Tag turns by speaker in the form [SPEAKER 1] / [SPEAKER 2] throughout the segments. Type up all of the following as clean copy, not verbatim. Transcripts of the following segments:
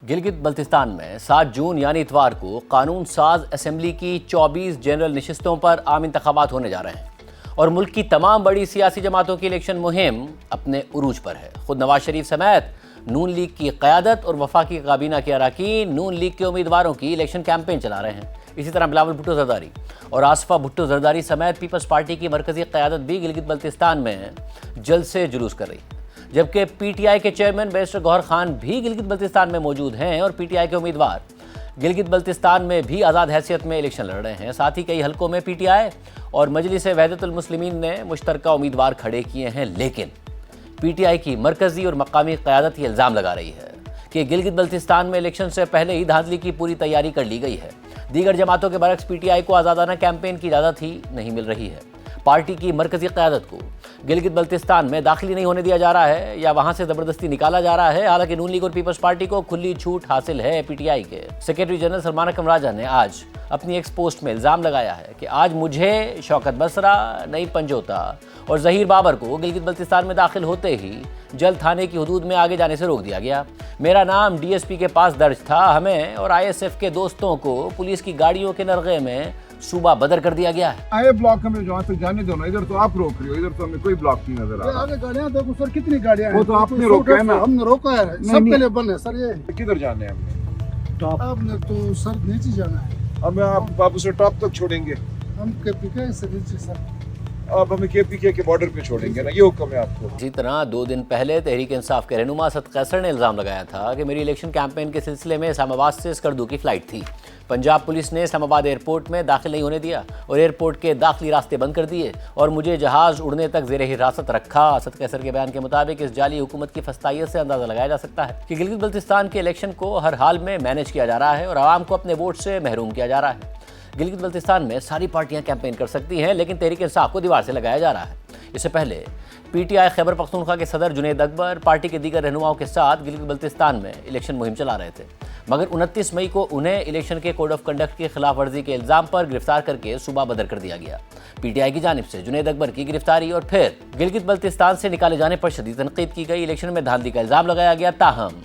[SPEAKER 1] गिलगित बल्तिस्तान में 7 जून यानी इतवार को कानून साज असम्बली की 24 जनरल नशिस्तों पर आम इंतखाबात होने जा रहे हैं और मुल्क की तमाम बड़ी सियासी जमातों की इलेक्शन मुहिम अपने उरूज पर है। खुद नवाज शरीफ समेत नून लीग की क़यादत और वफाकी काबीना के अरकान नून लीग के उम्मीदवारों की इलेक्शन कैंपेन चला रहे हैं। इसी तरह बिलावल भुट्टो जरदारी और आसफा भुट्टो जरदारी समेत पीपल्स पार्टी की मरकजी क़यादत भी गिलगित बल्तिस्तान में जलसे जुलूस कर रही है, जबकि पीटीआई के चेयरमैन बैरिस्टर गौहर खान भी गिलगित बल्तिस्तान में मौजूद हैं और पीटीआई के उम्मीदवार गिलगित बल्तिस्तान में भी आज़ाद हैसियत में इलेक्शन लड़ रहे हैं। साथ ही कई हलकों में पीटीआई और मजलिस वहदतुल मुस्लिमीन ने मुश्तरका उम्मीदवार खड़े किए हैं, लेकिन पीटीआई की मरकजी और मकामी क़यादत ये इल्ज़ाम लगा रही है कि गिलगित बल्तिस्तान में इलेक्शन से पहले ही धांधली की पूरी तैयारी कर ली गई है। दीगर जमातों के बरक्स पीटीआई को आज़ादाना कैंपेन की इजाज़त ही नहीं मिल रही है। पार्टी की मरकजी क़यादत को गिलगित बल्तिस्तान में दाखिल नहीं होने दिया जा रहा है या वहां से ज़बरदस्ती निकाला जा रहा है। हालांकि नून लीग और पीपल्स पार्टी को खुली छूट हासिल है। पीटीआई के सेक्रेटरी जनरल सलमान अकरम राजा ने आज अपनी एक पोस्ट में इल्ज़ाम लगाया है कि आज मुझे, शौकत बसरा, नईम पंजोता और ज़हीर बाबर को गिलगित बल्तिस्तान में दाखिल होते ही जल थाने की हदूद में आगे जाने से रोक दिया गया। मेरा नाम डीएसपी के पास दर्ज था। हमें और आईएसएफ के दोस्तों को पुलिस की गाड़ियों के नरगे में सूबा बदर कर दिया गया है।
[SPEAKER 2] आए ब्लॉक हमें जहाँ तक जाने दो ना, इधर तो आप रोक रही हो, इधर तो हमें कोई ब्लॉक नहीं नजर आ रहा।
[SPEAKER 3] आगे गाड़ियाँ देखो सर, कितनी गाड़ियाँ हैं।
[SPEAKER 2] वो तो आपने रोका है ना,
[SPEAKER 3] हमने रोका है, सबके लिए बंद है सर। ये
[SPEAKER 2] किधर जाने हैं हमने?
[SPEAKER 3] टॉप आपने तो सर नीचे जाना है।
[SPEAKER 2] अब आप बाबू से टॉप तक छोड़ेंगे,
[SPEAKER 3] हम के पीके से नीचे सर।
[SPEAKER 2] अब हमें केपीके के बॉर्डर पे छोड़ेंगे ना, ये हुक्म है आपको।
[SPEAKER 1] इसी तरह 2 दिन पहले तहरीक इंसाफ के रहनुमा असद कैसर ने इल्ज़ाम लगाया था कि मेरी इलेक्शन कैंपेन के सिलसिले में इस्लामाबाद से स्कर्दू की फ़्लाइट थी। पंजाब पुलिस ने इस्लामाबाद एयरपोर्ट में दाखिल नहीं होने दिया और एयरपोर्ट के दाखिली रास्ते बंद कर दिए और मुझे जहाज़ उड़ने तक ज़ेर हिरासत रखा। असद कैसर के बयान के मुताबिक इस जाली हुकूमत की फस्तायत से अंदाज़ा लगाया जा सकता है कि गिलगित बल्तिस्तान के इलेक्शन को हर हाल में मैनेज किया जा रहा है और आवाम को अपने वोट से महरूम किया जा रहा है। गिलगित बल्तिस्तान में सारी पार्टियां कैंपेन कर सकती हैं, लेकिन तहरीक इंसाफ को दीवार से लगाया जा रहा है। इससे पहले पीटीआई खैबर पख्तूनख्वा के सदर जुनैद अकबर पार्टी के दीगर रहनुमाओं के साथ गिलगित बल्तिस्तान में इलेक्शन मुहिम चला रहे थे, मगर 29 मई को उन्हें इलेक्शन के कोड ऑफ कंडक्ट की खिलाफ वर्जी के इल्ज़ाम पर गिरफ्तार करके सूबा बदर कर दिया गया। पीटीआई की जानिब से जुनैद अकबर की गिरफ्तारी और फिर गिलगित बल्तिस्तान से निकाले जाने पर शदीद तनकीद की गई। इलेक्शन में धांधली का इल्ज़ाम लगाया गया। ताहम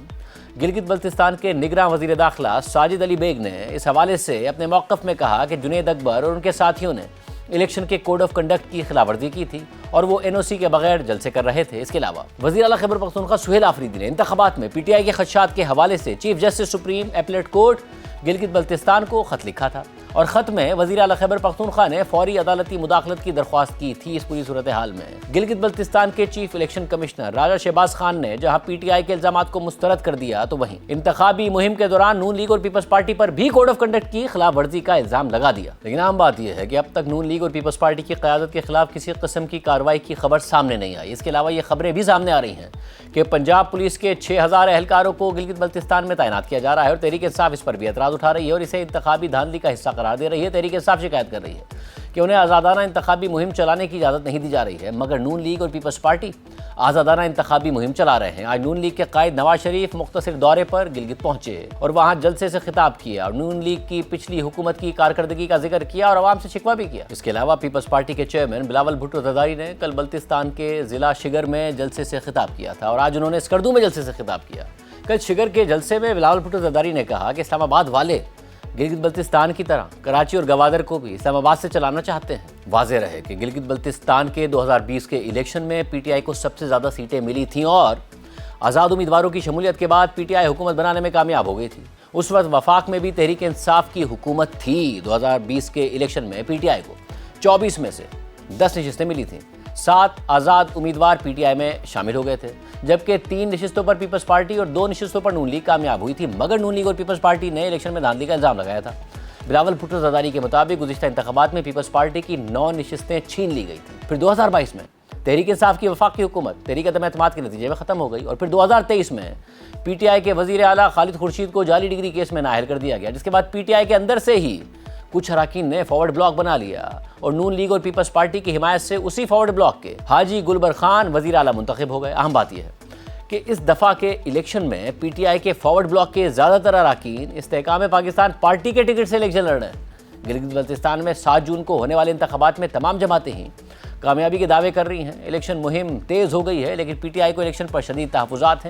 [SPEAKER 1] गिलगित बल्तिस्तान के निगरान वज़ीर दाखिला साजिद अली बेग ने इस हवाले से अपने मौक़िफ़ में कहा कि जुनैद अकबर और उनके साथियों ने इलेक्शन के कोड ऑफ कंडक्ट की खिलाफवर्जी की थी और वो एनओसी के बगैर जलसे कर रहे थे। इसके अलावा वज़ीर आला खैबर पख्तूनख्वा सुहेल आफरीदी ने इंतखाबात में पीटीआई के खदशात के हवाले से chief justice supreme appellate court Gilgit Baltistan को ख़त लिखा था और ख़त में वज़ीर आला खैबर पख्तूनख्वा ने फौरी अदालती मुदाखलत की दरख्वास्त की थी। इस पूरी सूरत हाल में गिलगित बल्तिस्तान के चीफ इलेक्शन कमिश्नर राजा शहबाज खान ने जहां पीटीआई के इल्ज़ामात को मुस्तरद कर दिया, तो वहीं इंतखाबी मुहिम के दौरान नून लीग और पीपल्स पार्टी पर भी कोड ऑफ कंडक्ट की खिलाफ वर्जी का इल्ज़ाम लगा दिया। लेकिन आम बात यह है कि अब तक नून लीग और पीपल्स पार्टी की क़यादत के खिलाफ किसी किस्म की कार्रवाई की खबर सामने नहीं आई। इसके अलावा ये खबरें भी सामने आ रही हैं कि पंजाब पुलिस के 6000 एहलकारों को गिलगित बल्तिस्तान में तैनात किया जा रहा है और तहरीक इंसाफ इस पर भी एतराज़ उठा रही है और इसे इंतखाबी धांधली का हिस्सा करार दे रही है। तहरीक इंसाफ शिकायत कर रही है कि उन्हें आज़ादाना इंतखाबी मुहिम चलाने की इजाज़त नहीं दी जा रही है, मगर नून लीग और पीपल्स पार्टी आज़ादाना इंतखाबी मुहिम चला रहे हैं। आज नून लीग के कायद नवाज शरीफ मुख्तसर दौरे पर गिलगित पहुंचे और वहां जलसे से खिताब किया और नून लीग की पिछली हुकूमत की कारकर्दगी का जिक्र किया और आवाम से शिकवा भी किया। इसके अलावा पीपल्स पार्टी के चेयरमैन बिलावल भुट्टो जरदारी ने कल बल्तिस्तान के ज़िला शिगर में जलसे से खिताब किया था और आज उन्होंने स्कर्दू में जलसे से खिताब किया। कल शिगर के जलसे में बिलावल भुट्टो जरदारी ने कहा कि इस्लामाबाद वाले गिलगित बल्तिस्तान की तरह कराची और गवादर को भी इस्लामाबाद से चलाना चाहते हैं। वाज़ेह रहे कि गिलगित बल्तिस्तान के 2020 के इलेक्शन में पीटीआई को सबसे ज़्यादा सीटें मिली थीं और आज़ाद उम्मीदवारों की शमूलियत के बाद पीटीआई हुकूमत बनाने में कामयाब हो गई थी। उस वक्त वफाक में भी तहरीक इंसाफ की हुकूमत थी। 2020 के इलेक्शन में पीटीआई को 24 में से 10 नशिस्तें मिली थीं। 7 आज़ाद उम्मीदवार पीटीआई में शामिल हो गए थे, जबकि 3 नशिस्तों पर पीपल्स पार्टी और 2 नशिस्तों पर नून लीग कामयाब हुई थी, मगर नून लीग और पीपल्स पार्टी ने इलेक्शन में धांधली का इल्ज़ाम लगाया था। बिलावल भुट्टो जरदारी के मुताबिक गुज़िश्ता इंतखाबात में पीपल्स पार्टी की 9 नशिस्तें छीन ली गई थी। फिर 2022 में तहरीक इंसाफ की वफाक की हुकूमत तहरीक अदम एतमाद के नतीजे में ख़त्म हो गई और फिर 2023 में पीटीआई के वज़ीर आला खालिद खुर्शीद को जाली डिग्री केस में नाअहल कर दिया गया, जिसके बाद पीटीआई के अंदर से ही कुछ अरकान ने फॉरवर्ड ब्लॉक बना लिया और नून लीग और पीपल्स पार्टी की हिमायत से उसी फॉरवर्ड ब्लॉक के हाजी गुलबर खान वज़ीर आला मुंतखब हो गए। अहम बात यह है कि इस दफ़ा के इलेक्शन में पीटीआई के फॉरवर्ड ब्लॉक के ज़्यादातर अरकान इस्तेहकाम पाकिस्तान पार्टी के टिकट से इलेक्शन लड़ रहे हैं। गिलगित बल्तिस्तान में 7 जून को होने वाले इंतखाबात में तमाम जमातें ही कामयाबी के दावे कर रही हैं। इलेक्शन मुहिम तेज़ हो गई है, लेकिन पीटीआई को इलेक्शन पर शदीद तहफ़्फ़ुज़ात हैं।